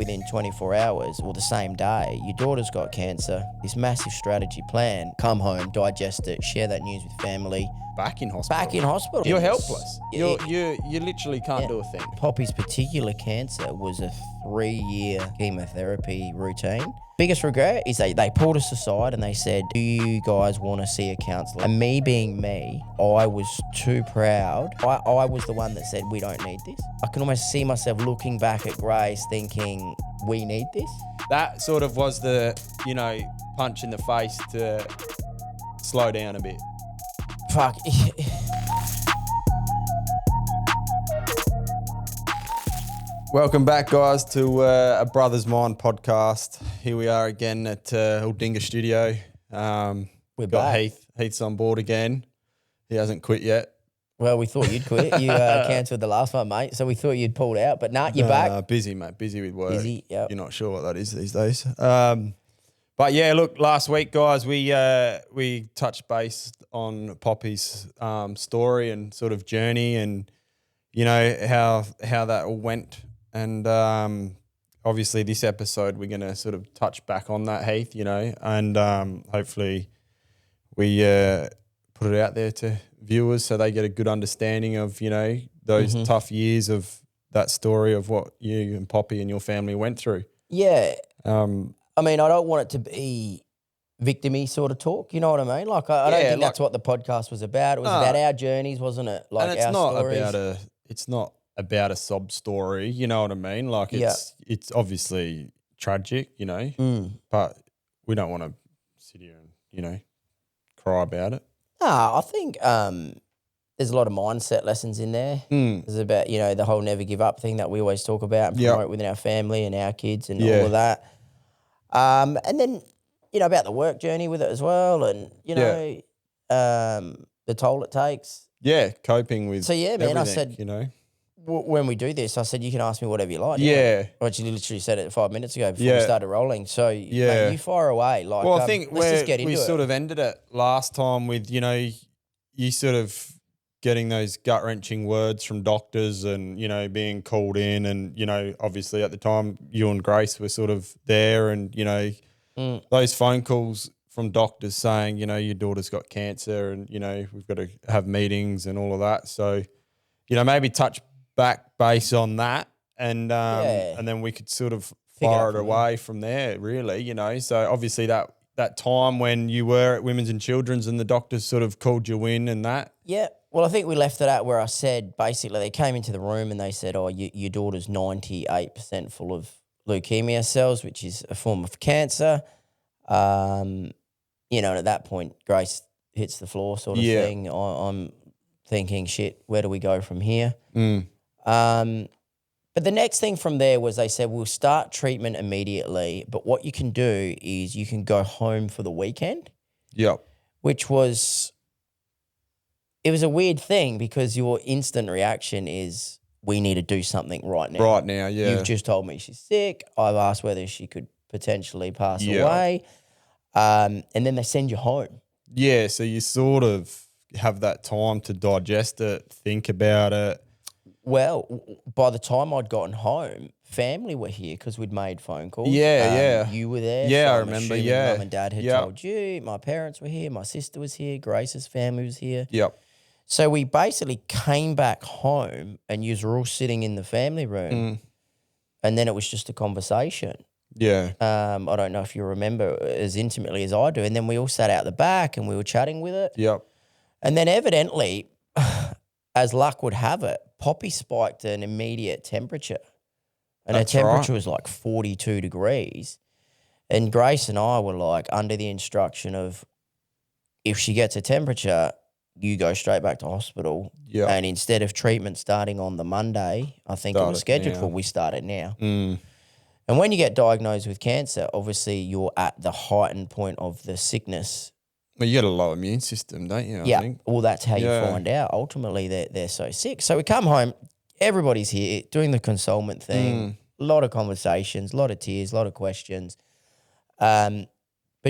within 24 hours or the same day, your daughter's got cancer, this massive strategy plan, come home, digest it, share that news with family. Back in hospital. You're helpless. You literally can't do a thing. Poppy's particular cancer was a 3-year chemotherapy routine. Biggest regret is they pulled us aside and they said, do you guys want to see a counsellor? And me being me, I was too proud. I was the one that said, we don't need this. I can almost see myself looking back at Grace thinking, we need this. That sort of was the, punch in the face to slow down a bit. Fuck. Welcome back, guys, to a Brother's Mind podcast. Here we are again at Aldinga Studio. We're got back. Heath. Heath's on board again. He hasn't quit yet. Well, we thought you'd quit. You cancelled the last one, mate, so we thought you'd pulled out. But nah, you're back. Busy, mate. Busy with work. Busy, yep. You're not sure what that is these days. But yeah, look, last week, guys, we touched base on Poppy's story and sort of journey, and how that all went. And obviously, this episode we're going to sort of touch back on that, Heath. And hopefully we put it out there to viewers so they get a good understanding of those tough years of that story of what you and Poppy and your family went through. Yeah. I mean, I don't want it to be victim-y sort of talk, you know what I mean? Like, I don't think that's what the podcast was about. It was about our journeys, wasn't it? Like, and it's our not stories. It's not about a sob story, you know what I mean? Like, it's obviously tragic, but we don't want to sit here and, cry about it. I think there's a lot of mindset lessons in there. There's about, the whole never give up thing that we always talk about and promote within our family and our kids and all of that. And then, about the work journey with it as well, and, the toll it takes. Yeah, coping with I said, when we do this, I said, you can ask me whatever you like. I actually literally said it 5 minutes ago before we started rolling. So, mate, you fire away. Like, well, I think let's just get into we sort of ended it last time with, you sort of getting those gut-wrenching words from doctors and, being called in and, obviously at the time you and Grace were sort of there and, those phone calls from doctors saying, your daughter's got cancer and, we've got to have meetings and all of that. So, maybe touch back base on that and then we could sort of fire it away from there really, So obviously that time when you were at Women's and Children's and the doctors sort of called you in and that. Yeah. Well, I think we left it at where I said basically they came into the room and they said, your daughter's 98% full of leukemia cells, which is a form of cancer. And at that point, Grace hits the floor sort of thing. I'm thinking, shit, where do we go from here? But the next thing from there was they said, we'll start treatment immediately, but what you can do is you can go home for the weekend. Yep. Which was, it was a weird thing because your instant reaction is, we need to do something right now. Right now, yeah. You've just told me she's sick. I've asked whether she could potentially pass away. And then they send you home. Yeah, so you sort of have that time to digest it, think about it. Well, by the time I'd gotten home, family were here because we'd made phone calls. You were there. Yeah, so I I'm remember, assuming Mum and Dad had told you. My parents were here. My sister was here. Grace's family was here. Yep. So we basically came back home and you were all sitting in the family room and then it was just a conversation. Yeah. I don't know if you remember as intimately as I do. And then we all sat out the back and we were chatting with it. Yep. And then evidently, as luck would have it, Poppy spiked an immediate temperature. And her temperature was like 42 degrees. And Grace and I were like under the instruction of, if she gets a temperature, you go straight back to hospital. Yeah. And instead of treatment starting on the Monday, I think it was scheduled for, we start it now. And when you get diagnosed with cancer, obviously you're at the heightened point of the sickness. Well, you got a low immune system, don't you? I think. Well, that's how you find out. Ultimately, they're so sick. So we come home, everybody's here doing the consolement thing, a lot of conversations, a lot of tears, a lot of questions. But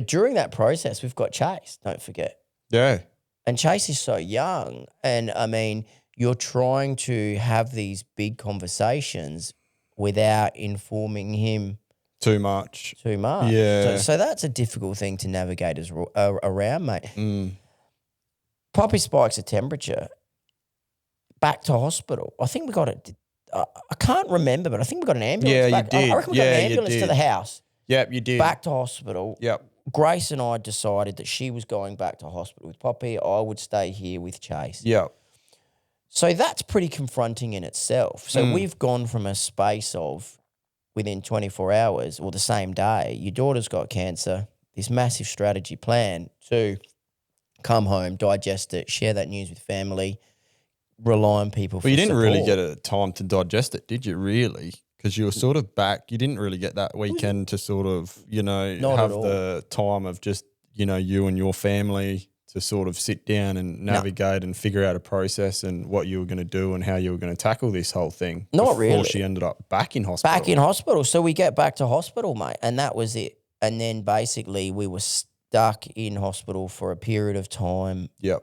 during that process, we've got Chase, don't forget. Yeah. And Chase is so young. And, I mean, you're trying to have these big conversations without informing him Too much. too much. Yeah. So that's a difficult thing to navigate around, mate. Mm. Poppy spikes a temperature. Back to hospital. I think we got it. I can't remember, but I think we got an ambulance. Yeah, you back. did. I reckon we got Yeah, an you ambulance to did. the house. Yep, you did. Back to hospital. Yep. Grace and I decided that she was going back to hospital with Poppy. I would stay here with Chase. Yep. So that's pretty confronting in itself. So we've gone from a space of within 24 hours or the same day, your daughter's got cancer, this massive strategy plan to come home, digest it, share that news with family, rely on people for Well, you didn't really support. get a time to digest it, did you, really? Because you were sort of back. You didn't really get that weekend to sort of, Not have at all. the time of just, you and your family to sort of sit down and navigate and figure out a process and what you were going to do and how you were going to tackle this whole thing. Not before really. she ended up back in hospital. Back in hospital. So we get back to hospital, mate, and that was it. And then basically we were stuck in hospital for a period of time Yep.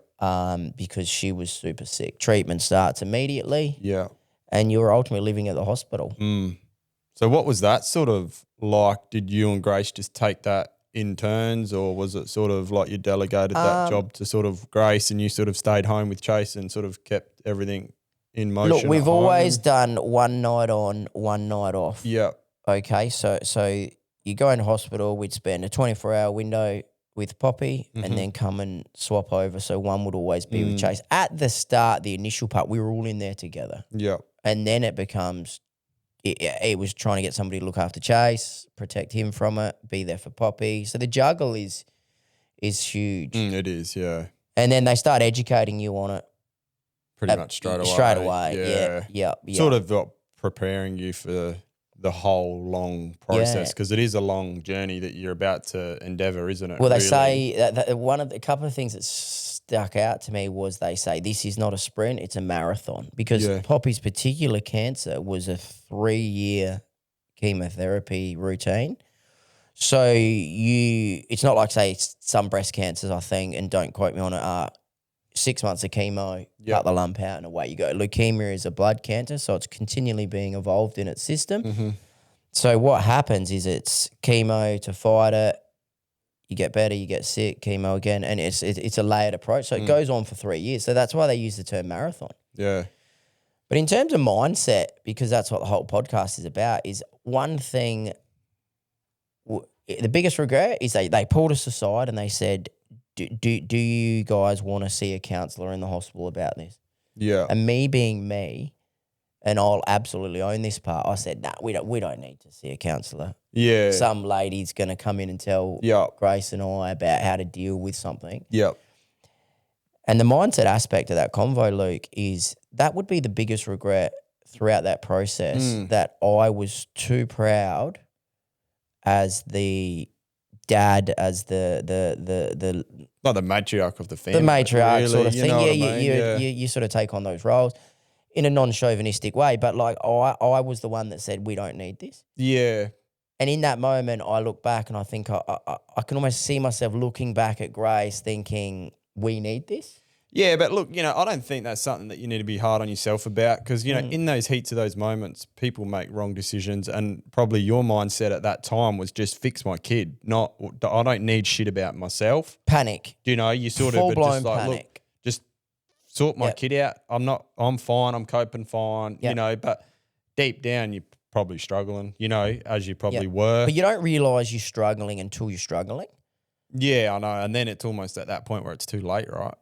because she was super sick. Treatment starts immediately Yeah. and you were ultimately living at the hospital. So what was that sort of like? Did you and Grace just take that in turns, or was it sort of like you delegated that job to sort of Grace and you sort of stayed home with Chase and sort of kept everything in motion? Look, we've at home? always done one night on, one night off. Yeah. Okay, so you go into hospital, we'd spend a 24-hour window with Poppy and then come and swap over. So one would always be with Chase. At the start, the initial part, we were all in there together. Yeah. And then it becomes, it was trying to get somebody to look after Chase, protect him from it, be there for Poppy. So the juggle is huge. It is, yeah. And then they start educating you on it. Pretty much straight away. Straight away, yeah. Sort of preparing you for the whole long process, because it is a long journey that you're about to endeavour, isn't it? Well, they really? say that a couple of things that stuck out to me was they say this is not a sprint, it's a marathon, because Poppy's particular cancer was a 3-year chemotherapy routine. So it's not like, say, some breast cancers, I think, and don't quote me on it, are 6 months of chemo, cut the lump out and away you go. Leukemia is a blood cancer, so it's continually being evolved in its system. So what happens is it's chemo to fight it, you get better, you get sick, chemo again, and it's a layered approach. So it goes on for 3 years. So that's why they use the term marathon. Yeah. But in terms of mindset, because that's what the whole podcast is about, is one thing, the biggest regret is they pulled us aside and they said, do you guys want to see a counsellor in the hospital about this? Yeah. And me being me, and I'll absolutely own this part, I said, nah, we don't need to see a counsellor. Yeah. Some lady's going to come in and tell Grace and I about how to deal with something. Yep. And the mindset aspect of that convo, Luke, is that would be the biggest regret throughout that process, that I was too proud as the dad, as the Like the matriarch of the family. the matriarch really, sort of you thing. know Yeah, what I mean? you sort of take on those roles in a non-chauvinistic way. But like I was the one that said, we don't need this. Yeah. And in that moment, I look back and I think I can almost see myself looking back at Grace thinking, we need this. Yeah, but look, I don't think that's something that you need to be hard on yourself about, because, in those heats of those moments, people make wrong decisions, and probably your mindset at that time was just fix my kid, not I don't need shit about myself. Panic. You sort of Full-blown just like, panic. look, just sort my kid out. I'm fine, I'm coping fine, but deep down you're probably struggling, as you probably were. But you don't realise you're struggling until you're struggling. Yeah, I know. And then it's almost at that point where it's too late, right?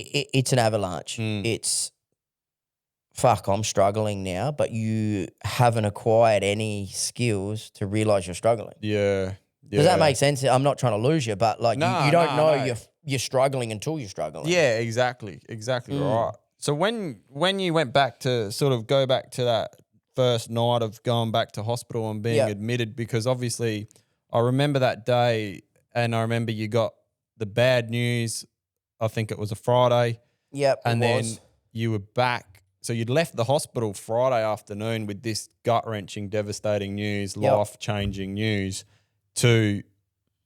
It's an avalanche. It's, fuck, I'm struggling now, but you haven't acquired any skills to realise you're struggling. Yeah. Does that make sense? I'm not trying to lose you, but like you don't know you're struggling until you're struggling. Yeah, exactly. Exactly right. So when you went back to sort of go back to that first night of going back to hospital and being admitted, because obviously I remember that day, and I remember you got the bad news. I think it was a Friday. Yep. And then you were back. So you'd left the hospital Friday afternoon with this gut-wrenching, devastating news, life-changing news, to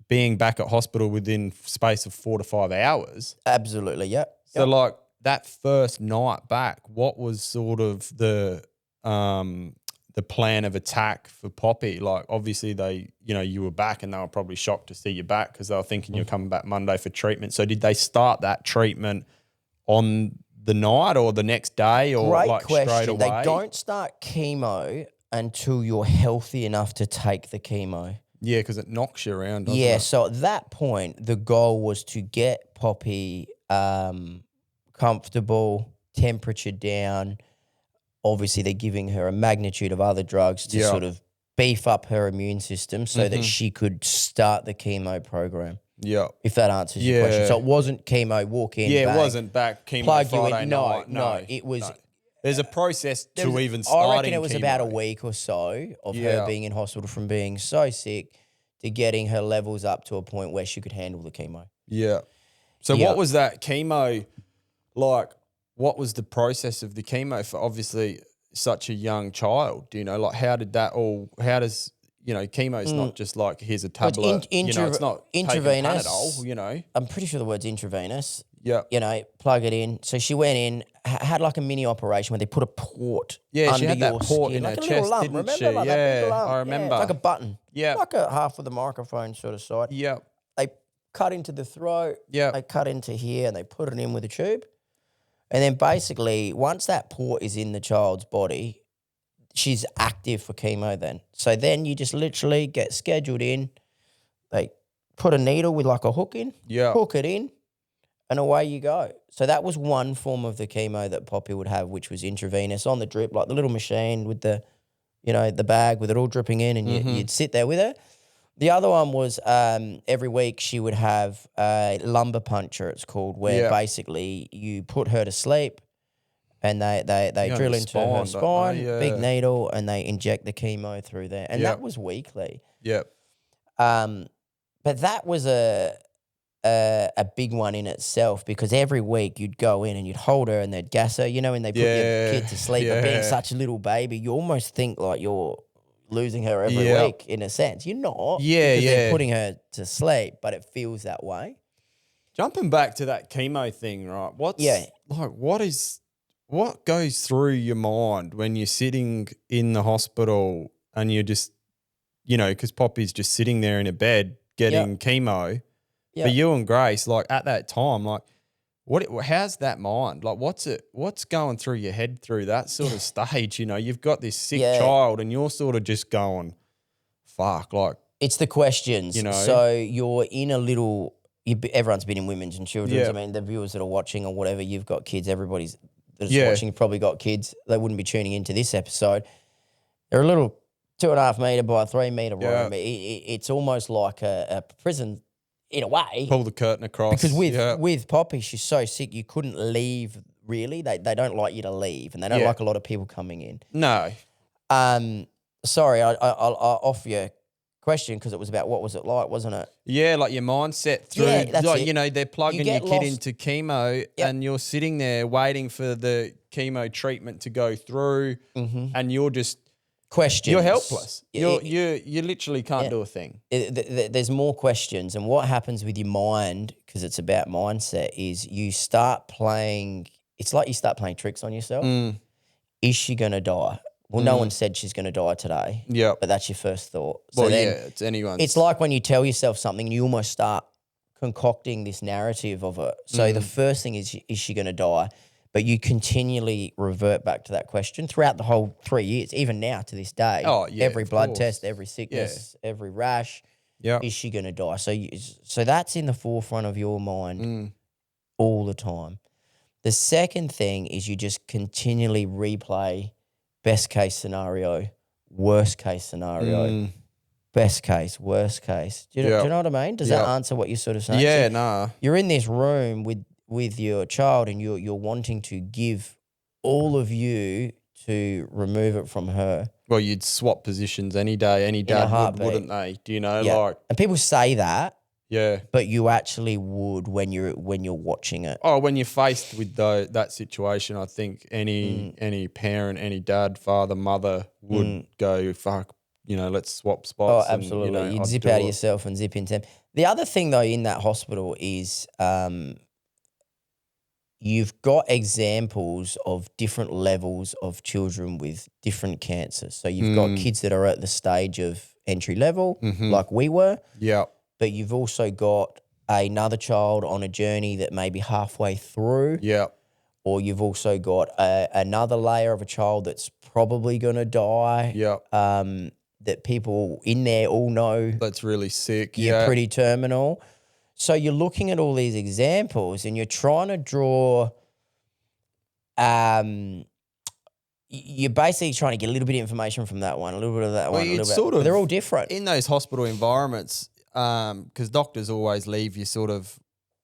being back at hospital within space of 4 to 5 hours. Absolutely, yep. So like that first night back, what was sort of the the plan of attack for Poppy? Like, obviously you were back and they were probably shocked to see you back because they were thinking you're coming back Monday for treatment. So did they start that treatment on the night or the next day or Great like question. straight away? They don't start chemo until you're healthy enough to take the chemo. Yeah, because it knocks you around, doesn't Yeah, it? so at that point, the goal was to get Poppy comfortable, temperature down. Obviously, they're giving her a magnitude of other drugs to sort of beef up her immune system so that she could start the chemo program. Yeah. If that answers your question. So it wasn't chemo, walk in, Yeah, bang, it wasn't back chemo plug you Friday in. night. No, it was... No. There's a process There was- to even starting I reckon it was chemo. about a week or so of her being in hospital from being so sick to getting her levels up to a point where she could handle the chemo. Yeah. So what was that chemo like? What was the process of the chemo for obviously such a young child? Do you know, like how does, chemo is not just like here's a tablet, it's not intravenous. taking Panadol, I'm pretty sure the word's intravenous. Yeah. Plug it in. So she went in, had like a mini operation where they put a port under she had your that port skin, in like her a chest, little lump, didn't remember? she? Like that big lump. I remember. Yeah, like a button. Yeah. Like a half of the microphone sort of side. Yeah. They cut into the throat. Yeah. They cut into here and they put it in with a tube. And then basically, once that port is in the child's body, she's active for chemo then. So then you just literally get scheduled in. They put a needle with like a hook in, hook it in, and away you go. So that was one form of the chemo that Poppy would have, which was intravenous on the drip, like the little machine with the, the bag with it all dripping in, and you'd sit there with her. The other one was every week she would have a lumbar puncture, it's called, where basically you put her to sleep and they drill into her spine, big needle, and they inject the chemo through there. And that was weekly. Yeah. But that was a big one in itself because every week you'd go in and you'd hold her and they'd gas her, and they put your kid to sleep. But being such a little baby, you almost think like you're losing her every week in a sense. You're not. Because they're putting her to sleep, but it feels that way. Jumping back to that chemo thing, right? What goes through your mind when you're sitting in the hospital and you're just, because Poppy's just sitting there in a bed getting chemo. For you and Grace, like at that time, like how's that mind? Like what's going through your head through that sort of stage? You've got this sick child and you're sort of just going, fuck, like. It's the questions. So you're in a little, everyone's been in women's and children's. I mean, the viewers that are watching or whatever, you've got kids, everybody's that's watching, you've probably got kids. They wouldn't be tuning into this episode. They're a little 2.5 metre by 3 metre room. It's almost like a prison in a way. Pull the curtain across. Because with Poppy, she's so sick, you couldn't leave, really. They don't like you to leave, and they don't like a lot of people coming in. No. Sorry, I'll off your question because it was about what was it like, wasn't it? Yeah, like your mindset through, they're plugging your kid into chemo and you're sitting there waiting for the chemo treatment to go through and you're just... Questions. You're helpless. You literally can't do a thing. There's more questions, and what happens with your mind, because it's about mindset, is you start playing. It's like you start playing tricks on yourself. Is she going to die? Well, no one said she's going to die today. Yeah, but that's your first thought. So it's anyone's. It's like when you tell yourself something, and you almost start concocting this narrative of it. So the first thing is she going to die? But you continually revert back to that question throughout the whole 3 years, even now to this day. Oh, yeah, every blood test, every sickness, every rash. Yeah. Is she going to die? So that's in the forefront of your mind all the time. The second thing is you just continually replay best case scenario, worst case scenario, best case, worst case. Do you know what I mean? Does that answer what you're sort of saying? Yeah, so you're in this room with your child and you're wanting to give all of you to remove it from her. Well, you'd swap positions any day. Any dad would, wouldn't they? Do you know, like... And people say that. Yeah. But you actually would when you're watching it. Oh, when you're faced with that situation, I think any parent, any dad, father, mother would go, fuck, let's swap spots. Oh, absolutely. And, you'd zip out of yourself and zip into them. The other thing, though, in that hospital is... you've got examples of different levels of children with different cancers. So you've got kids that are at the stage of entry level, like we were. Yeah. But you've also got another child on a journey that may be halfway through. Yeah. Or you've also got another layer of a child that's probably going to die. Yeah. That people in there all know That's really sick. you're pretty terminal. So you're looking at all these examples and you're trying to draw you're basically trying to get a little bit of information from that one, a little bit of that one, a little bit. But they're all different. In those hospital environments, because doctors always leave you sort of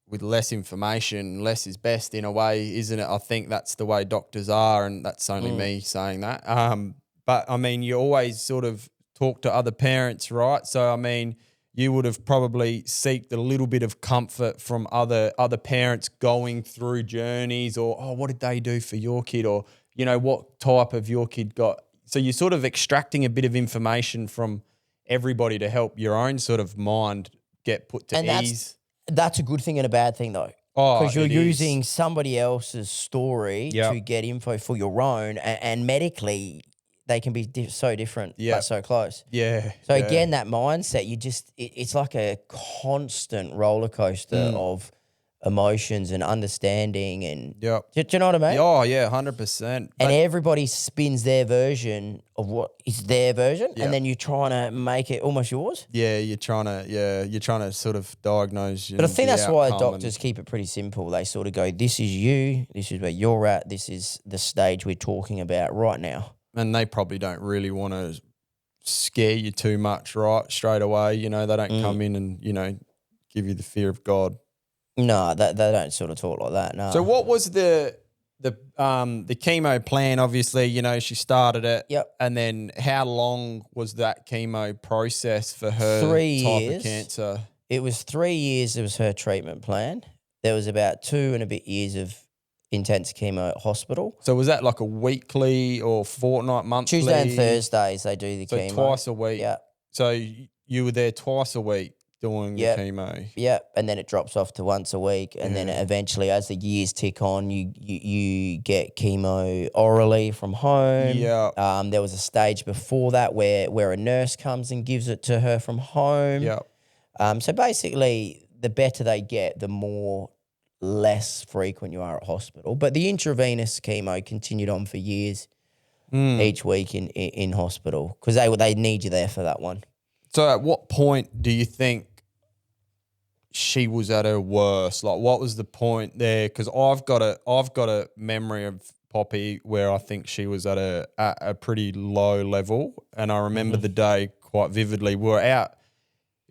with less information. Less is best in a way, isn't it? I think that's the way doctors are, and that's only me saying that. But, I mean, you always sort of talk to other parents, right? So, I mean, you would have probably seeked a little bit of comfort from other parents going through journeys, or, oh, what did they do for your kid, or, you know, what type of your kid got. So you're sort of extracting a bit of information from everybody to help your own sort of mind get put to ease. That's a good thing and a bad thing, though. Oh, because you're using somebody else's story to get info for your own, and medically they can be so different, but so close. Yeah. So again, that mindset, it's like a constant roller coaster of emotions and understanding, and do you know what I mean? Oh yeah, 100%. And everybody spins their version of what is their version, and then you're trying to make it almost yours. Yeah, you're trying to sort of diagnose. But I think that's why doctors keep it pretty simple. They sort of go, "This is you. This is where you're at. This is the stage we're talking about right now." And they probably don't really want to scare you too much, right? Straight away, you know, they don't come in and, you know, give you the fear of God. No, they don't sort of talk like that. No. So what was the chemo plan? Obviously, you know, she started it. Yep. And then how long was that chemo process for her 3 type years. of cancer? It was 3 years. It was her treatment plan. There was about 2 and a bit years of intense chemo at hospital. So was that like a weekly or fortnight, monthly? Tuesday and Thursdays they do the chemo. So twice a week. Yeah. So you were there twice a week doing the chemo. Yeah, and then it drops off to once a week, and then eventually, as the years tick on, you get chemo orally from home. Yeah. There was a stage before that where a nurse comes and gives it to her from home. Yeah. So basically, the better they get, the less frequent you are at hospital. But the intravenous chemo continued on for years, each week in hospital, because they need you there for that one. So at what point do you think she was at her worst? Like, what was the point there? Because I've got a memory of Poppy where I think she was at a pretty low level, and I remember the day quite vividly. We were out.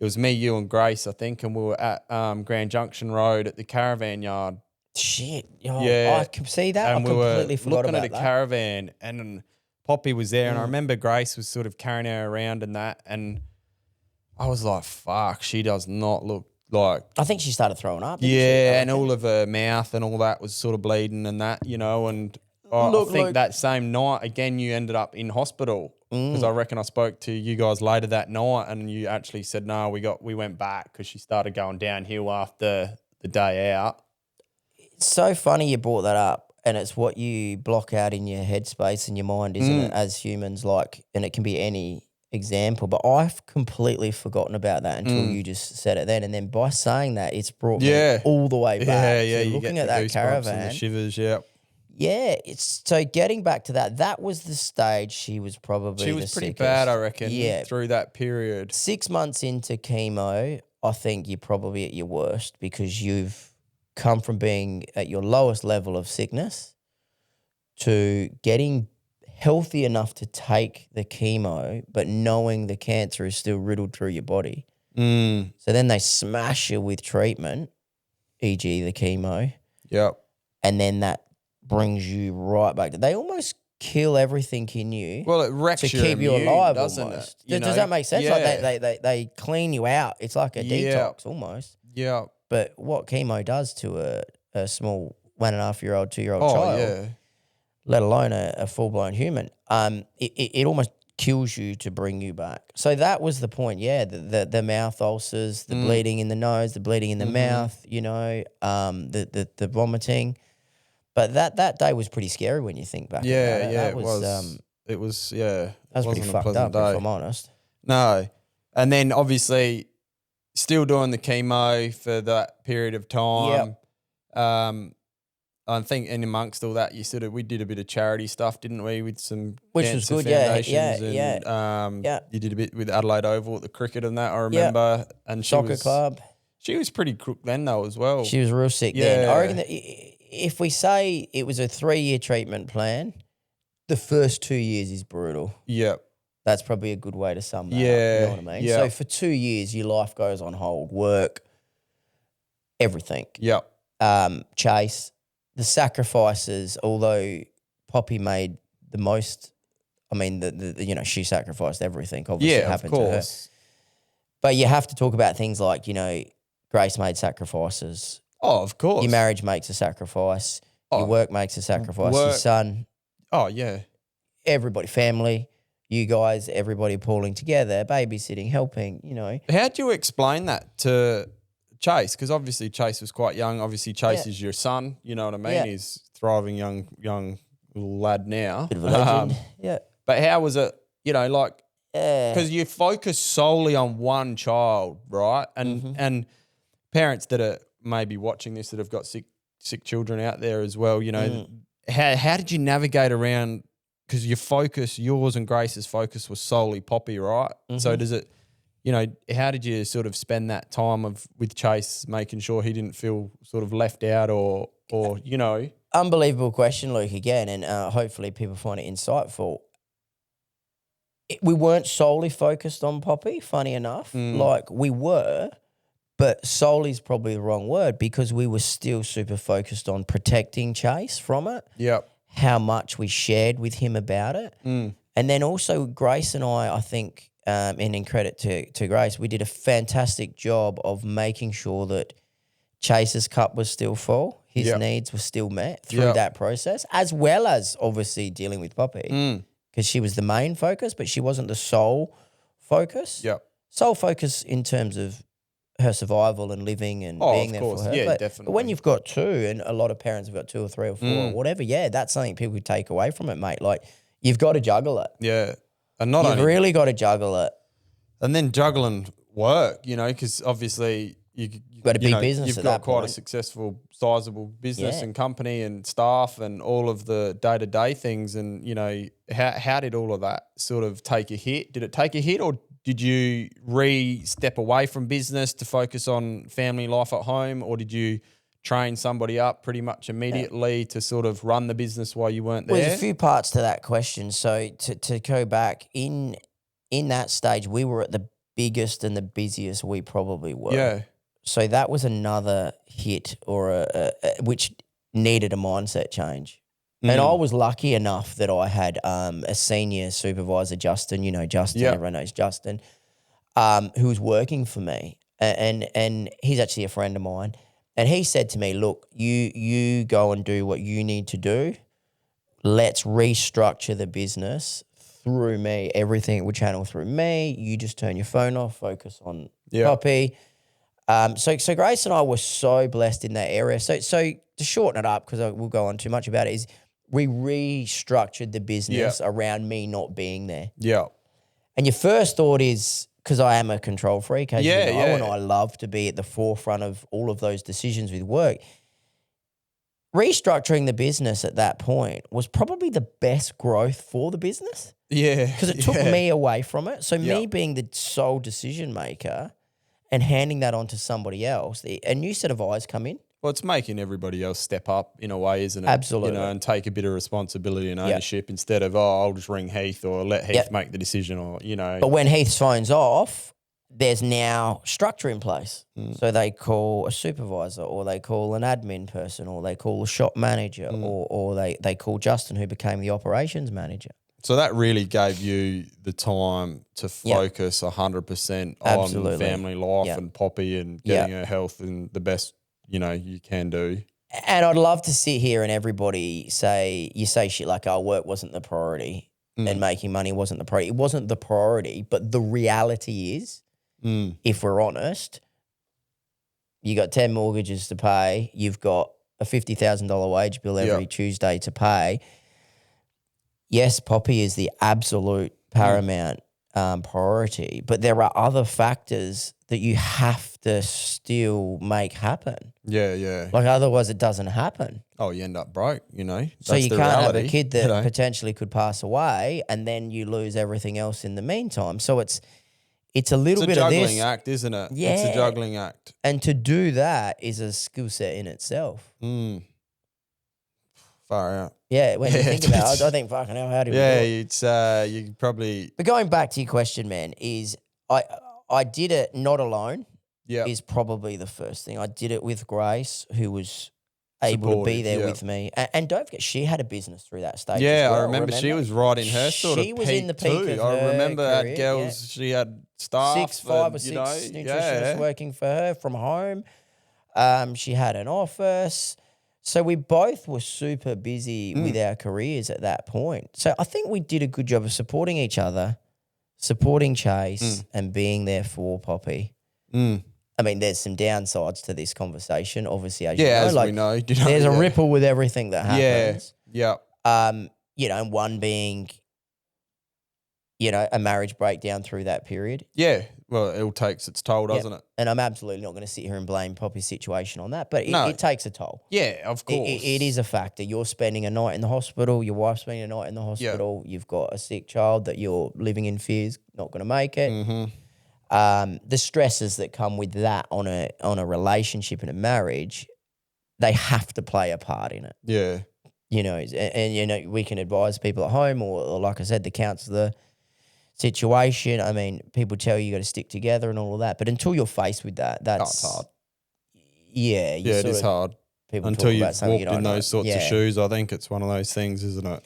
It was me, you, and Grace, I think, and we were at Grand Junction Road at the caravan yard. Shit, I can see that. And I completely forgot about that. Looking at a caravan, and Poppy was there, and I remember Grace was sort of carrying her around and that, and I was like, fuck, she does not look like... I think she started throwing up. And all of her mouth and all that was sort of bleeding and that, you know, and I think that same night, again, you ended up in hospital, because I reckon I spoke to you guys later that night, and you actually said, no, we went back because she started going downhill after the day out. It's so funny you brought that up, and it's what you block out in your headspace and your mind, isn't it, as humans, like, and it can be any example, but I've completely forgotten about that until you just said it then, and then by saying that, it's brought me all the way back. Yeah, so looking at that caravan, and the shivers, it's so getting back to that was the stage she was probably she was pretty sickest. bad, I reckon. Through that period, 6 months into chemo, I think you're probably at your worst, because you've come from being at your lowest level of sickness to getting healthy enough to take the chemo, but knowing the cancer is still riddled through your body. So then they smash you with treatment, e.g. the chemo. And then that brings you right back to... They almost kill everything in you. Well, it wrecks to your keep you immune, alive, doesn't almost. it? Does that make sense? Like they clean you out. It's like a detox almost. Yeah. But what chemo does to a small 1.5-year-old, 2-year-old child, let alone a full-blown human, it almost kills you to bring you back. So that was the point, the mouth ulcers, the bleeding in the nose, the bleeding in the mouth, you know, the vomiting. But that day was pretty scary when you think back. Yeah, about it. yeah, That it was, was. It was, yeah. that was pretty wasn't a fucked pleasant up, day. if I'm honest. No. And then obviously still doing the chemo for that period of time. I think in amongst all that, we did a bit of charity stuff, didn't we, with some Which was cancer good, foundations yeah. You did a bit with Adelaide Oval at the cricket and that, I remember. And Soccer club. She was pretty crook then though as well. She was real sick then. I reckon that if we say it was a 3-year treatment plan, the first 2 years is brutal. Yep. That's probably a good way to sum that up. You know what I mean? Yeah. So for 2 years, your life goes on hold, work, everything. Yep. Chase, the sacrifices, although Poppy made the most, I mean, she sacrificed everything. Obviously, it happened to her. But you have to talk about things like, Grace made sacrifices. Oh, of course. Your marriage makes a sacrifice. Your work makes a sacrifice. Your son. Oh, yeah. Everybody, family, you guys, everybody pulling together, babysitting, helping, How do you explain that to Chase? Because obviously Chase was quite young. Obviously Chase is your son. You know what I mean? Yeah. He's thriving young little lad now. Bit of a legend. Yeah. But how was it, because you focus solely on one child, right? And parents that are maybe watching this that have got sick children out there as well, how did you navigate around, because yours and Grace's focus was solely Poppy, right? So does it, how did you sort of spend that time with Chase, making sure he didn't feel sort of left out or? Unbelievable question, Luke, again, and hopefully people find it insightful. We weren't solely focused on Poppy, funny enough. Like we were, but solely is probably the wrong word, because we were still super focused on protecting Chase from it. Yep. How much we shared with him about it. And then also Grace and I think, and in credit to Grace, we did a fantastic job of making sure that Chase's cup was still full. His needs were still met through that process, as well as obviously dealing with Poppy, because she was the main focus, but she wasn't the sole focus. Yep. Sole focus in terms of her survival and living and being there for her. Yeah, but, definitely. But when you've got two, and a lot of parents have got 2 or 3 or 4 or whatever, that's something people could take away from it, mate. Like, you've got to juggle it. Yeah. And You've really got to juggle it. And then juggling work, because obviously you've got a big business. You've got quite a successful, sizable business and company and staff and all of the day-to-day things. And, how did all of that sort of take a hit? Did it take a hit, or did you step away from business to focus on family life at home, or did you train somebody up pretty much immediately to sort of run the business while you weren't there? Well, there's a few parts to that question. So to go back, in that stage, we were at the biggest and the busiest we probably were. Yeah. So that was another hit, or which needed a mindset change. And I was lucky enough that I had a senior supervisor, Justin, Justin, everyone knows Justin, who was working for me. And he's actually a friend of mine. And he said to me, look, you go and do what you need to do. Let's restructure the business through me. Everything will channel through me. You just turn your phone off, focus on Poppy. So Grace and I were so blessed in that area. So to shorten it up, because I will go on too much about it, is we restructured the business around me not being there. Yeah. And your first thought is, because I am a control freak, as you know, and I love to be at the forefront of all of those decisions with work. Restructuring the business at that point was probably the best growth for the business. Yeah. Because it took me away from it. So me being the sole decision maker and handing that on to somebody else, a new set of eyes come in. Well, it's making everybody else step up in a way, isn't it? Absolutely. And take a bit of responsibility and ownership instead of, I'll just ring Heath or let Heath make the decision, or, But when Heath's phone's off, there's now structure in place. So they call a supervisor, or they call an admin person, or they call a shop manager, or they call Justin, who became the operations manager. So that really gave you the time to focus 100% on family life and Poppy and getting her health in the best, you can do. And I'd love to sit here and everybody say shit like, work wasn't the priority and making money wasn't the priority. It wasn't the priority, but the reality is, if we're honest, you got 10 mortgages to pay, you've got a $50,000 wage bill every Tuesday to pay. Yes, Poppy is the absolute paramount priority, but there are other factors that you have to still make happen. Yeah, yeah. Like otherwise it doesn't happen. Oh, you end up broke, you know. So That's you the can't reality, have a kid that you know? potentially could pass away and then you lose everything else in the meantime. So it's a little bit of this. It's a juggling act, isn't it? Yeah. It's a juggling act. And to do that is a skill set in itself. Far out. Yeah, when you think about it, I think, fucking hell, how do we do it? It's you probably. But going back to your question, man, is I did it not alone. Yeah. Is probably the first thing. I did it with Grace, who was able to be there with me. And don't forget, she had a business through that stage. Yeah, as well, I remember she was right in her sort of she peak was in the peak too. of I her remember career, at Girls, she had staff. 5 or 6 nutritionists working for her from home. She had an office. So we both were super busy with our careers at that point. So I think we did a good job of supporting each other, supporting Chase, and being there for Poppy. I mean, there's some downsides to this conversation, obviously, as you know. As like, we know. there's a ripple with everything that happens. Yeah. You know, and one being, you know, a marriage breakdown through that period. Yeah. Well, it all takes its toll, doesn't it? And I'm absolutely not going to sit here and blame Poppy's situation on that, but it takes a toll. Yeah, of course. It is a factor. You're spending a night in the hospital. Your wife's spending a night in the hospital. You've got a sick child that you're living in fears not going to make it. The stresses that come with that on a relationship and a marriage, they have to play a part in it. Yeah. You know, and you know, we can advise people at home or like I said, the counsellor situation. I mean, people tell you got to stick together and all of that, but until you're faced with that, that's hard. Yeah, it is hard. People until you've walked in those sorts of shoes. I think it's one of those things, isn't it?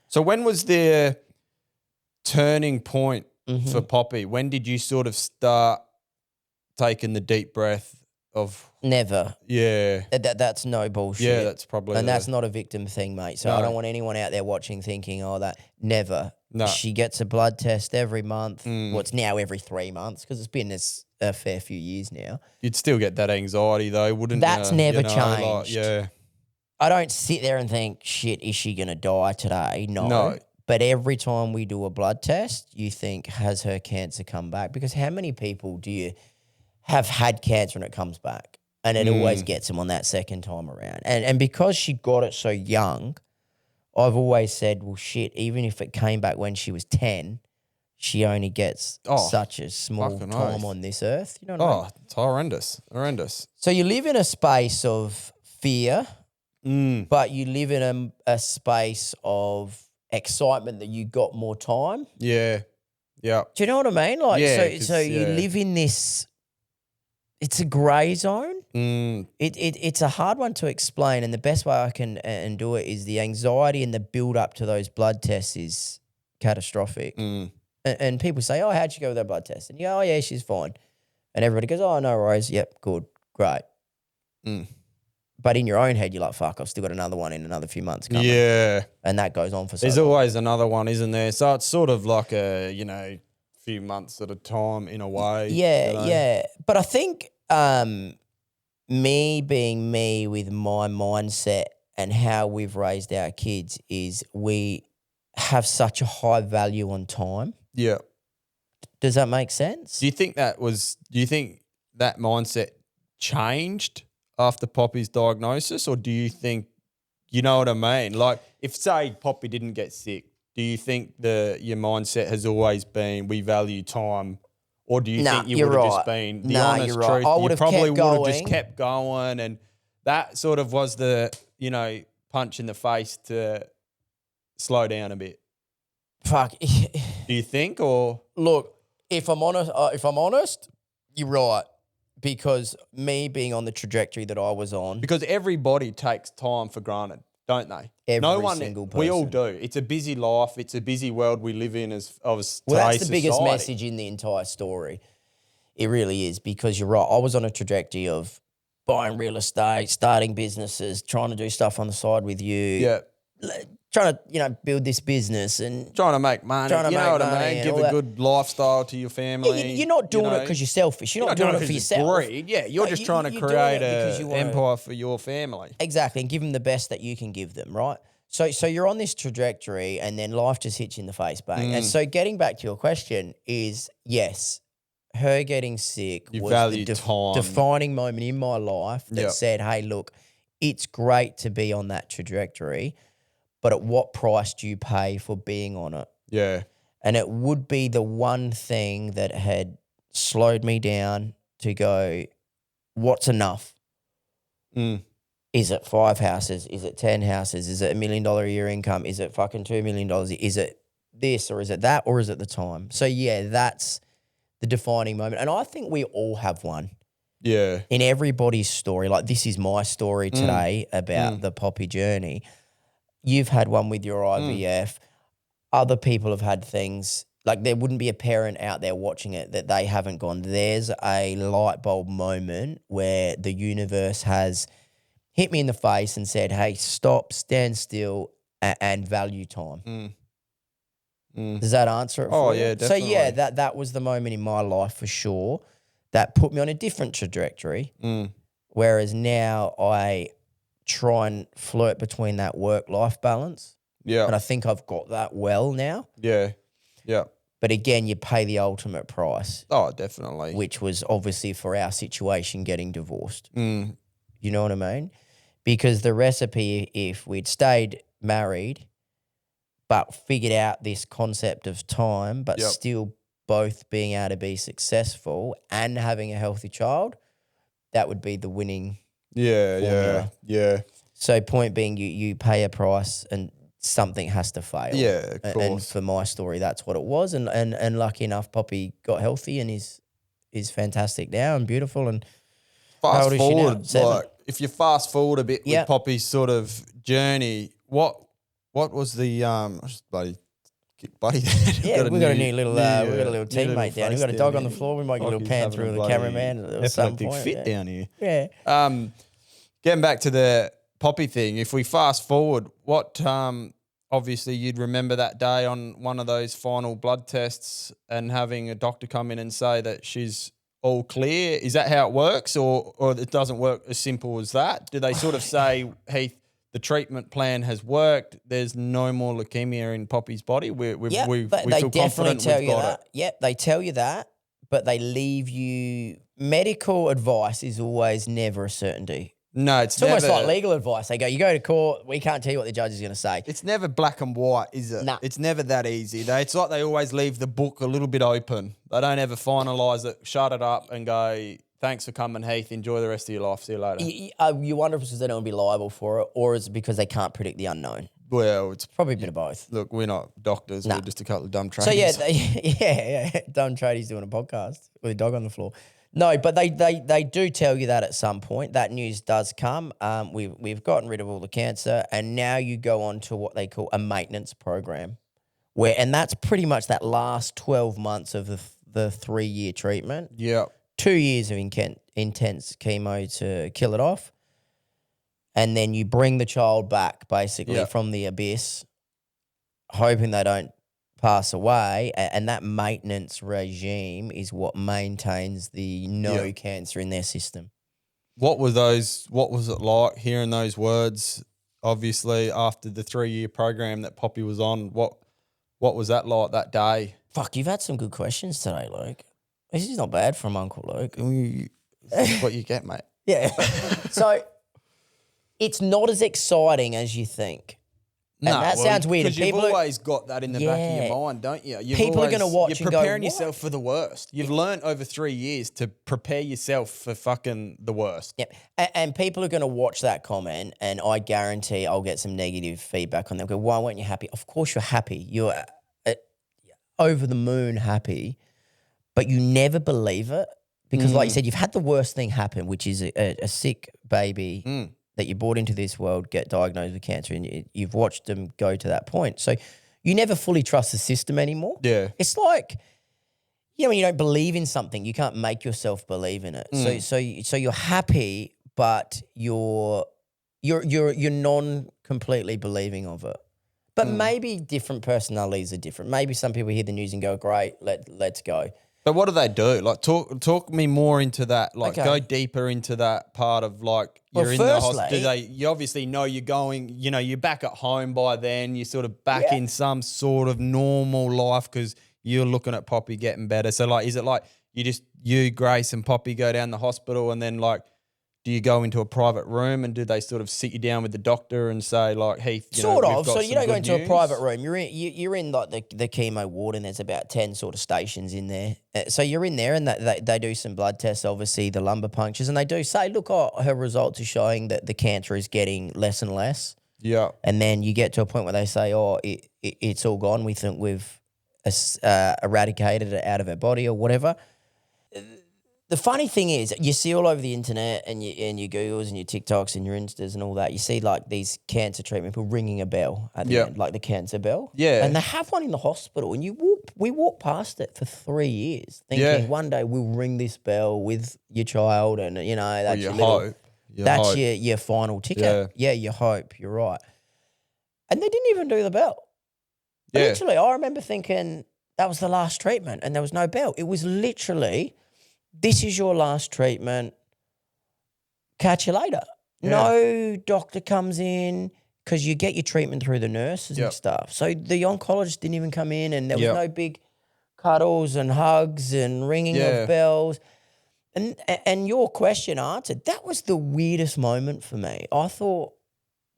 So when was the turning point for Poppy? When did you sort of start taking the deep breath of never? Yeah, that's no bullshit. Yeah, that's probably that's not a victim thing, mate. So I don't want anyone out there watching thinking, oh, that never. No. She gets a blood test every month. Well, it's now every 3 months because it's been a fair few years now. You'd still get that anxiety though, wouldn't you? That's never changed. Yeah. I don't sit there and think, shit, is she going to die today? No. But every time we do a blood test, you think, has her cancer come back? Because how many people do you have had cancer and it comes back? And it always gets them on that second time around. And because she got it so young, I've always said, well, shit, even if it came back when she was 10, she only gets such a small time on this earth. You know what I mean? It's horrendous. So you live in a space of fear, but you live in a space of excitement that you got more time. Yeah. Yeah. Do you know what I mean? Like, so you live in this, it's a grey zone. It's a hard one to explain, and the best way I can and do it is the anxiety and the build up to those blood tests is catastrophic. And people say, oh, how'd she go with that blood test? And you go, oh, yeah, she's fine. And everybody goes, oh, no worries. Yep, good, great. But in your own head, you're like, fuck, I've still got another one in another few months coming. Yeah. And that goes on for so There's long. always another one, isn't there? So it's sort of like a, few months at a time in a way. Yeah, yeah. But I think me being me with my mindset and how we've raised our kids is we have such a high value on time. Yeah. Does that make sense? Do you think that mindset changed after Poppy's diagnosis, or do you think, you know what I mean? Like, if say Poppy didn't get sick, do you think your mindset has always been we value time, or do you think you would have just been the honest truth? I would have probably kept would have going. just kept going, and that sort of was the punch in the face to slow down a bit. Fuck. Do you think, or look? If I'm honest, you're right. Because me being on the trajectory that I was on. Because everybody takes time for granted, don't they? Single person. We all do. It's a busy life. It's a busy world we live in as today's that's the biggest society. message in the entire story. It really is, because you're right. I was on a trajectory of buying real estate, starting businesses, trying to do stuff on the side with you. Yeah. trying to, build this business and Trying to make money. Trying to you know make what I money mean? and Give all a that. good lifestyle to your family. You're not doing it because you're selfish. You're not doing it for yourself. Greed. Yeah, you're No, just trying to you're doing it create because an you wanna- empire for your family. Exactly, and give them the best that you can give them, right? So you're on this trajectory, and then life just hits you in the face, bang. And so getting back to your question is, yes, her getting sick You was value the time. defining moment in my life that Yep. said, hey, look, it's great to be on that trajectory, but at what price do you pay for being on it? Yeah. And it would be the one thing that had slowed me down to go, what's enough? Mm. Is it 5 houses? Is it 10 houses? Is it $1 million a year income? Is it fucking $2 million? Is it this or is it that or is it the time? So yeah, that's the defining moment. And I think we all have one. Yeah. In everybody's story. Like this is my story today about the Poppy journey. You've had one with your IVF. Other people have had things. Like there wouldn't be a parent out there watching it that they haven't gone, there's a light bulb moment where the universe has hit me in the face and said, hey, stop, stand still, and value time. Does that answer it for you? yeah, definitely. So, yeah, that was the moment in my life for sure that put me on a different trajectory, whereas now I try and flirt between that work-life balance. Yeah. And I think I've got that well now. Yeah. Yeah. But again, you pay the ultimate price, Oh, definitely. which was obviously for our situation getting divorced. You know what I mean? Because the recipe, if we'd stayed married but figured out this concept of time but still both being able to be successful and having a healthy child, that would be the winning formula. Yeah. So point being, you pay a price and something has to fail. Yeah, of course. And for my story, that's what it was. And lucky enough, Poppy got healthy and is fantastic now and beautiful. And how old Fast is she now? forward, 7? like if you fast forward a bit Yep. with Poppy's sort of journey, what was the I just bloody kick Buddy there. Yeah, we got a new little teammate down. We got a dog on the floor. We might get a little pan through the cameraman at some epileptic point. fit down here. Yeah. Getting back to the Poppy thing, if we fast forward, what obviously you'd remember that day on one of those final blood tests and having a doctor come in and say that she's all clear. Is that how it works, or it doesn't work as simple as that? Do they sort of say, Heath, the treatment plan has worked, there's no more leukemia in Poppy's body? We They feel definitely confident tell we've you got that. it. Yep, they tell you that, but they leave you. Medical advice is always never a certainty. No, it's It's almost never, like legal advice. They go, you go to court, we can't tell you what the judge is going to say. It's never black and white, is it? No. It's never that easy. It's like they always leave the book a little bit open. They don't ever finalise it, shut it up and go, thanks for coming, Heath. Enjoy the rest of your life. See you later. You wonder if it's because they don't want to be liable for it or is it because they can't predict the unknown? Well, it's Probably a bit of both. look, we're not doctors. No. We're just a couple of dumb tradies. So yeah, dumb tradies doing a podcast with a dog on the floor. No, but they do tell you that at some point. That news does come. We've gotten rid of all the cancer, and now you go on to what they call a maintenance program, and that's pretty much that last 12 months of the 3-year treatment. Yeah. 2 years of intense chemo to kill it off, and then you bring the child back basically from the abyss, hoping they don't pass away, and that maintenance regime is what maintains the no cancer in their system. What was it like hearing those words? Obviously, after the 3-year program that Poppy was on, what was that like that day? Fuck, you've had some good questions today, Luke. This is not bad from Uncle Luke. That's what you get, mate. Yeah. So it's not as exciting as you think. And that sounds weird. Because you've always got that in the back of your mind, don't you? People are gonna watch You're and go, preparing "What?" yourself for the worst. You've learnt over 3 years to prepare yourself for fucking the worst. Yep. And people are going to watch that comment, and I guarantee I'll get some negative feedback on them. Go, why weren't you happy? Of course you're happy. You're over the moon happy, but you never believe it because, like you said, you've had the worst thing happen, which is a sick baby that you brought into this world, get diagnosed with cancer, and you've watched them go to that point. So you never fully trust the system anymore. Yeah. It's like, when you don't believe in something, you can't make yourself believe in it. So you're happy, but you're non-completely believing of it. But maybe different personalities are different. Maybe some people hear the news and go, great, let's go. But what do they do? Like, talk me more into that. Like, Okay. go deeper into that part of like Well, you're in the hospital. firstly- Do they? You obviously know you're going. You know, you're back at home by then. You're sort of back in some sort of normal life because you're looking at Poppy getting better. So, like, is it like you, Grace, and Poppy go down the hospital, and then like, do you go into a private room and do they sort of sit you down with the doctor and say like, Heath, you know, Sort we've of. got So some you don't go good into a news? private room. You're in like the chemo ward, and there's about 10 sort of stations in there. So you're in there, and they do some blood tests, obviously the lumbar punctures, and they do say, look, her results are showing that the cancer is getting less and less. Yeah. And then you get to a point where they say, it's all gone. We think we've eradicated it out of her body or whatever. The funny thing is, you see all over the internet and your Googles and your TikToks and your Instas and all that, you see like these cancer treatment people ringing a bell at the end, like the cancer bell. Yeah. And they have one in the hospital, and we walk past it for 3 years thinking one day we'll ring this bell with your child, and you know, that's your your little, hope. that's your final ticket. Yeah, you hope, you're right. And they didn't even do the bell. Yeah. Literally, I remember thinking that was the last treatment and there was no bell. It was literally, this is your last treatment, catch you later. Yeah. No doctor comes in because you get your treatment through the nurses and stuff. So the oncologist didn't even come in, and there was no big cuddles and hugs and ringing of bells. And your question answered, that was the weirdest moment for me. I thought,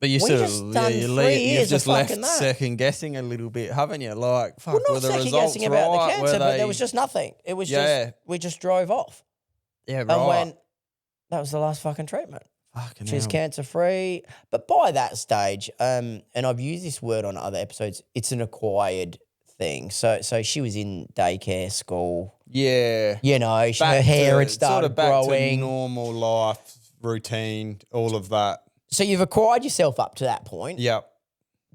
But you we sort just of done 3 you've years just of left fucking that. second guessing a little bit, haven't you? Like, fuck, Well, were not the second results guessing about right? the cancer, but there was just nothing. It was just, we just drove off. Yeah, right. And went, that was the last fucking treatment. Fucking She's hell. cancer free. But by that stage, and I've used this word on other episodes, it's an acquired thing. So she was in daycare, school. Yeah. You know, her Back hair to- had started sort of back growing. to normal life, routine, all of that. So you've acquired yourself up to that point. Yep.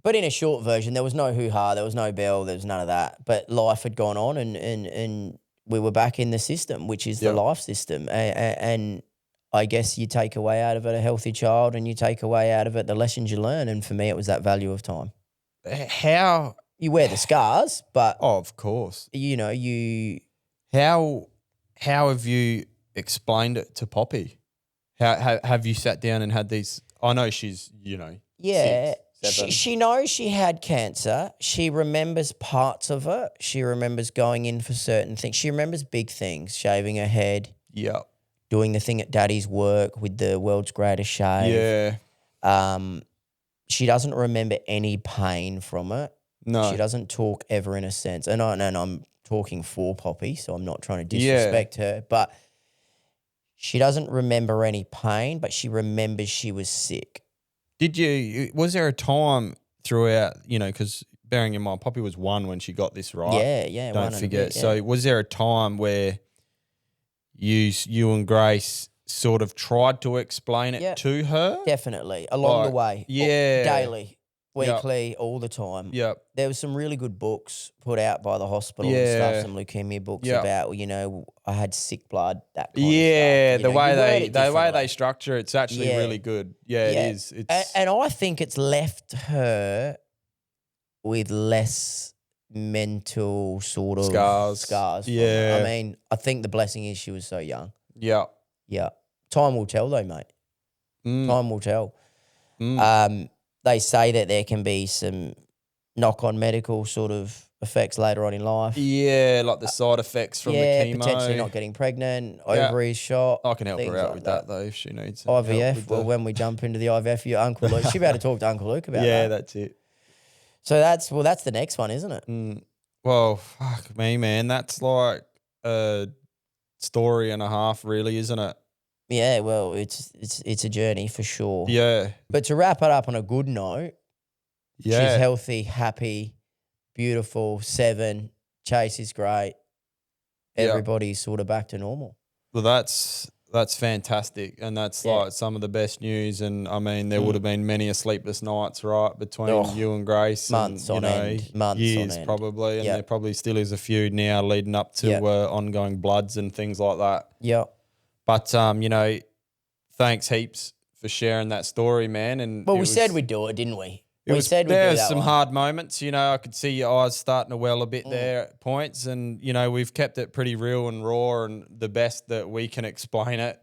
But in a short version, there was no hoo-ha, there was no bell, there was none of that. But life had gone on, and we were back in the system, which is the life system. And I guess you take away out of it a healthy child, and you take away out of it the lessons you learn. And for me, it was that value of time. How? You wear the scars, but Oh, of course. you know, How have you explained it to Poppy? How have you sat down and had these? I know she's, you know, yeah. 6, 7. She knows she had cancer. She remembers parts of it. She remembers going in for certain things. She remembers big things, shaving her head, Yep. doing the thing at Daddy's work with the world's greatest shave. Yeah. She doesn't remember any pain from it. No. She doesn't talk ever in a sense. And I'm talking for Poppy, so I'm not trying to disrespect her. But she doesn't remember any pain, but she remembers she was sick. Was there a time throughout, you know, because bearing in mind, Poppy was 1 when she got this right. Yeah. Don't forget. So was there a time where you and Grace sort of tried to explain it to her? Definitely. Along the way. Yeah. Daily, weekly, all the time. Yep. There was some really good books put out by the hospital and stuff, some leukemia books about, you know, I had sick blood, that kind of stuff. The You way word they it the way differently. they structure it's actually really good. Yeah, it is. It's And I think it's left her with less mental sort of scars. From it. I mean, I think the blessing is she was so young. Yeah. Yeah. Time will tell though, mate. Time will tell. They say that there can be some knock-on medical sort of effects later on in life. Yeah, like the side effects from the chemo. Potentially not getting pregnant, ovaries shot. I can help her out like with that though if she needs some help IVF. with Well, when we jump into the IVF, your Uncle Luke, she'll be able to talk to Uncle Luke about that. Yeah, that's it. So that's the next one, isn't it? Well, fuck me, man. That's like a story and a half, really, isn't it? Yeah, well, it's a journey for sure. Yeah. But to wrap it up on a good note, Yeah. she's healthy, happy, beautiful, 7. Chase is great. Everybody's sort of back to normal. Well, that's fantastic, and that's like some of the best news. And I mean, there would have been many a sleepless nights, right, between you and Grace, months and, on end, months years on end. probably, and there probably still is a few now leading up to ongoing bloods and things like that. Yeah. But you know, thanks heaps for sharing that story, man. And well, we said we'd do it, didn't we? We said we'd do There's that some one. hard moments, you know. I could see your eyes starting to well a bit there at points, and you know we've kept it pretty real and raw and the best that we can explain it.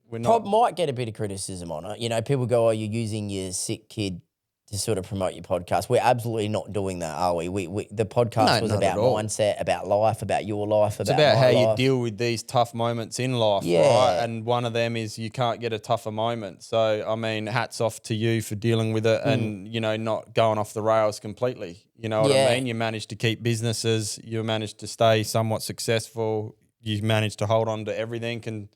We're not. Might get a bit of criticism on it. You know, people go, "Oh, you're using your sick kid to sort of promote your podcast." We're absolutely not doing that, are we? The podcast No, was not about at all. mindset, about life, about your life, It's about about my how you life. deal with these tough moments in life, Yeah. right? And one of them is you can't get a tougher moment. So, I mean, hats off to you for dealing with it and, you know, not going off the rails completely. You know what Yeah. I mean? You managed to keep businesses, you managed to stay somewhat successful, you managed to hold on to everything and,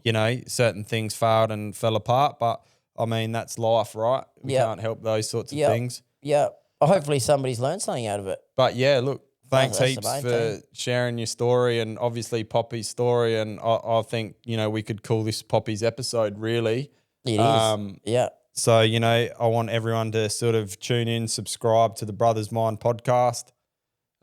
you know, certain things failed and fell apart. But, I mean, that's life, right? We Yep. can't help those sorts of Yep. things. Yeah. Hopefully somebody's learned something out of it. But yeah, look, thanks that's the heaps main for thing. sharing your story and obviously Poppy's story. And I think, you know, we could call this Poppy's episode really. It is. Yeah. So, you know, I want everyone to sort of tune in, subscribe to the Brothers Mind podcast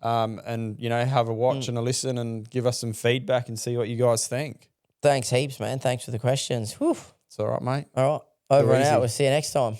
and, you know, have a watch and a listen and give us some feedback and see what you guys think. Thanks heaps, man. Thanks for the questions. Whew. It's all right, mate. All right. Over and easy. out. We'll see you next time.